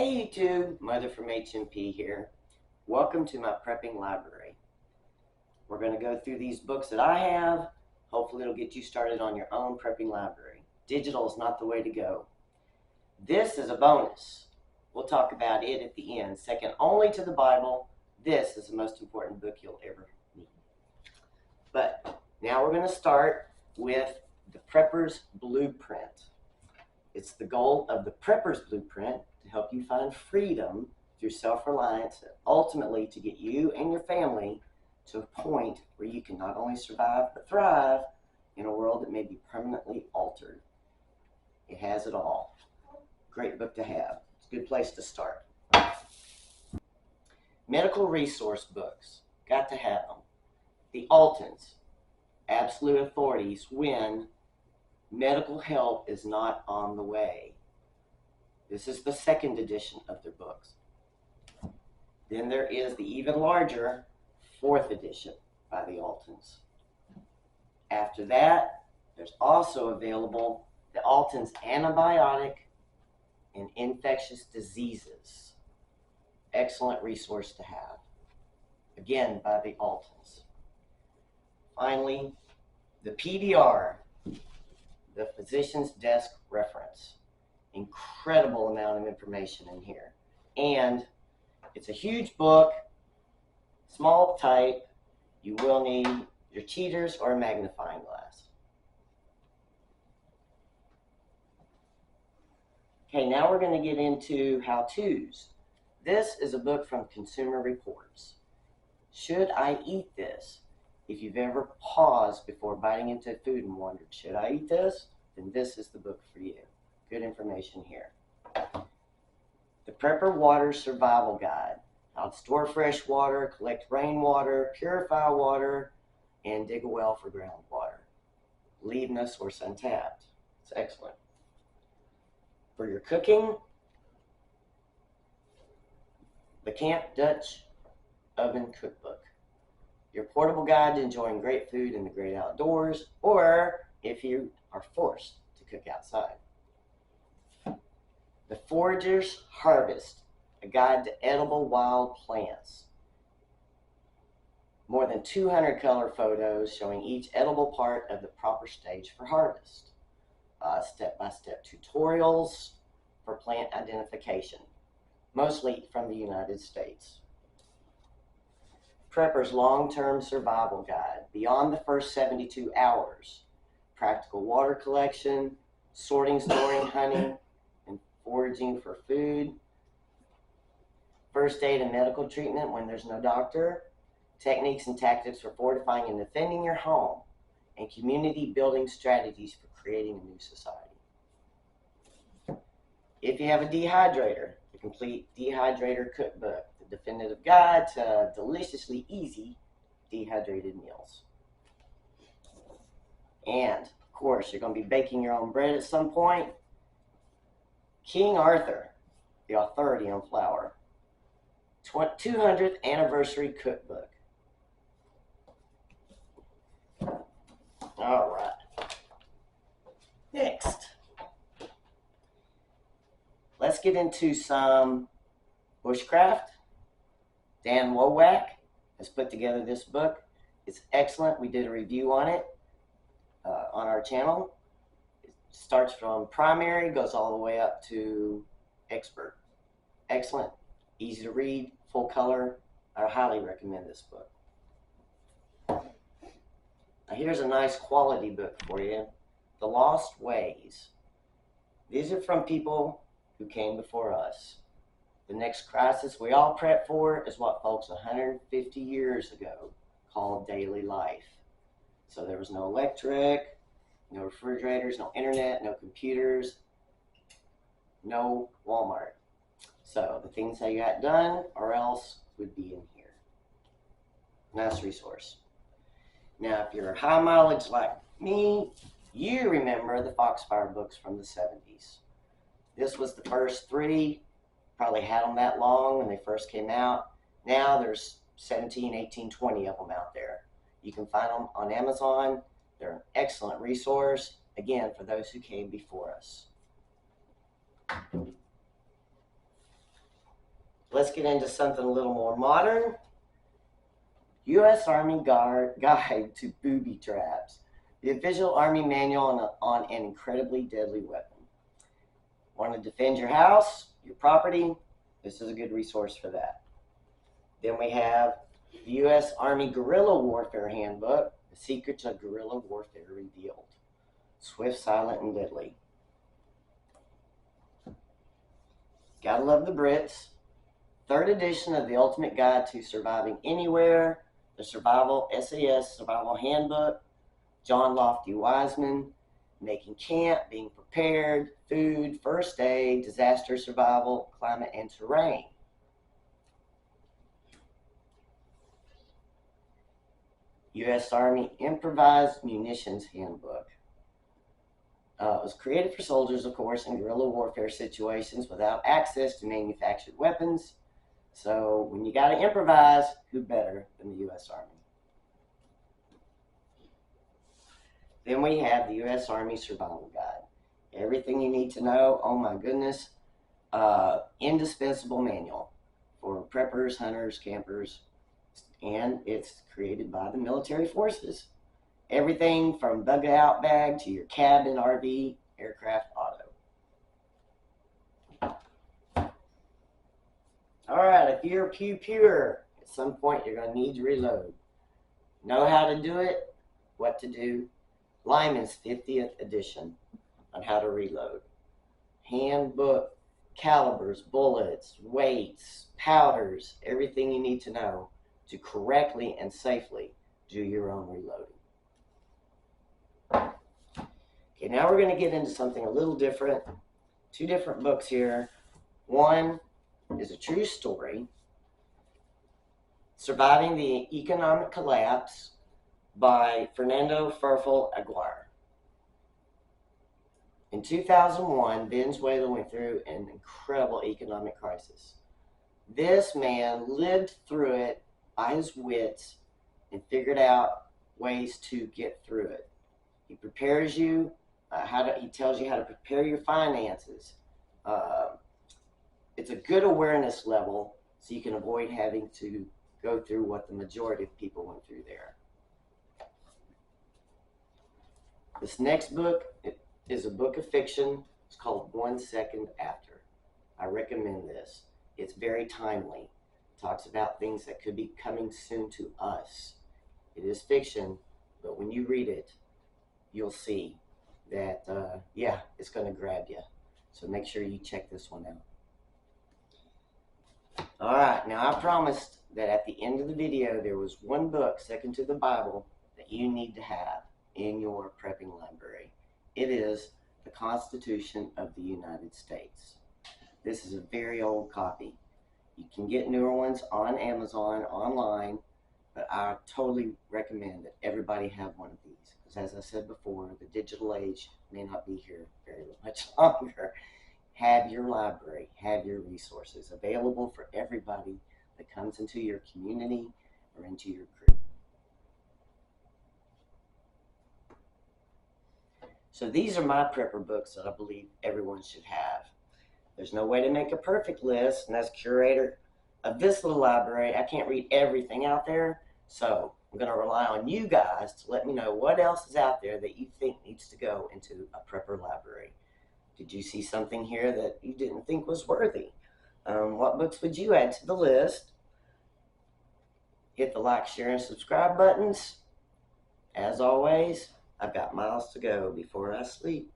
Hey YouTube, Mother from HMP here. Welcome to my prepping library. We're going to go through these books that I have. Hopefully it'll get you started on your own prepping library. Digital is not the way to go. This is a bonus. We'll talk about it at the end. Second only to the Bible, this is the most important book you'll ever need. But now we're going to start with the Prepper's Blueprint. It's the goal of the Prepper's Blueprint to help you find freedom through self-reliance, and ultimately to get you and your family to a point where you can not only survive but thrive in a world that may be permanently altered. It has it all. Great book to have. It's a good place to start. Medical resource books. Got to have them. The Altons, absolute authorities when medical help is not on the way. This is the second edition of their books. Then there is the even larger fourth edition by the Altons. After that, there's also available the Altons Antibiotic and Infectious Diseases. Excellent resource to have. Again, by the Altons. Finally, the PDR, the Physician's Desk Reference. Incredible amount of information in here. And it's a huge book, small type. You will need your cheaters or a magnifying glass. Okay, now we're going to get into how-tos. This is a book from Consumer Reports. Should I eat this? If you've ever paused before biting into food and wondered, should I eat this? Then this is the book for you. Good information here. The Prepper Water Survival Guide. How to store fresh water, collect rainwater, purify water, and dig a well for groundwater. Leave no source untapped. It's excellent. For your cooking, the Camp Dutch Oven Cookbook. Your portable guide to enjoying great food in the great outdoors, or if you are forced to cook outside. The Forager's Harvest, a guide to edible wild plants. More than 200 color photos showing each edible part of the proper stage for harvest. Step-by-step tutorials for plant identification, mostly from the United States. Prepper's Long-Term Survival Guide, beyond the first 72 hours. Practical water collection, sorting, storing, hunting, and foraging for food. First aid and medical treatment when there's no doctor. Techniques and tactics for fortifying and defending your home. And community building strategies for creating a new society. If you have a dehydrator, the complete dehydrator cookbook, the definitive guide to deliciously easy dehydrated meals. And of course, you're going to be baking your own bread at some point. King Arthur, the authority on flour. 200th anniversary cookbook. All right. Next, let's get into some bushcraft. Dan Wowak has put together this book. It's excellent. We did a review on it on our channel. It starts from primary, goes all the way up to expert. Excellent, easy to read, full color. I highly recommend this book. Now here's a nice quality book for you. The Lost Ways. These are from people who came before us. The next crisis we all prep for is what folks 150 years ago called daily life. So there was no electric, no refrigerators, no internet, no computers, no Walmart. So the things that got done or else would be in here. Nice resource. Now if you're high mileage like me, you remember the Foxfire books from the 70s. This was the first three. Probably had them that long when they first came out. Now there's 17, 18, 20 of them out there. You can find them on Amazon. They're an excellent resource, again, for those who came before us. let's get into something a little more modern. U.S. Army Guide to Booby Traps. The official Army manual on an incredibly deadly weapon. Want to defend your house, your property? This is a good resource for that. Then we have the U.S. Army Guerrilla Warfare Handbook, The Secrets of Guerrilla Warfare Revealed. Swift, silent, and deadly. Gotta love the Brits. Third edition of the Ultimate Guide to Surviving Anywhere, the SAS Survival Handbook, John Lofty Wiseman, Making Camp, Being Prepared, Food, First Aid, Disaster Survival, Climate and Terrain. U.S. Army Improvised Munitions Handbook. It was created for soldiers, of course, in guerrilla warfare situations without access to manufactured weapons. So when you got to improvise, who better than the U.S. Army? Then we have the U.S. Army Survival Guide. Everything you need to know. Oh my goodness. Indispensable manual for preppers, hunters, campers, and it's created by the military forces. Everything from bug-out bag to your cabin, RV, aircraft, auto. All right, if you're pew-pewer, at some point you're going to need to reload. Know how to do it, what to do. Lyman's 50th edition on how to reload. Handbook, calibers, bullets, weights, powders, everything you need to know to correctly and safely do your own reloading. Okay, now we're going to get into something a little different. Two different books here. One is a true story, Surviving the Economic Collapse by Fernando Ferfel Aguirre. In 2001, Venezuela went through an incredible economic crisis. This man lived through it by his wits and figured out ways to get through it. He prepares you, he tells you how to prepare your finances. It's a good awareness level so you can avoid having to go through what the majority of people went through there. This next book is a book of fiction. It's called 1 Second After. I recommend this. It's very timely. It talks about things that could be coming soon to us. It is fiction, but when you read it, you'll see that, yeah, it's going to grab you. So make sure you check this one out. All right, now I promised that at the end of the video, there was one book, second to the Bible, that you need to have in your prepping library. It is the Constitution of the United States. This is a very old copy. You can get newer ones on Amazon, online, but I totally recommend that everybody have one of these. Because as I said before, the digital age may not be here very much longer. Have your library, have your resources available for everybody that comes into your community or into your group. So these are my prepper books that I believe everyone should have. There's no way to make a perfect list, and as curator of this little library, I can't read everything out there, so I'm going to rely on you guys to let me know what else is out there that you think needs to go into a prepper library. Did you see something here that you didn't think was worthy? What books would you add to the list? Hit the like, share, and subscribe buttons. As always, I've got miles to go before I sleep.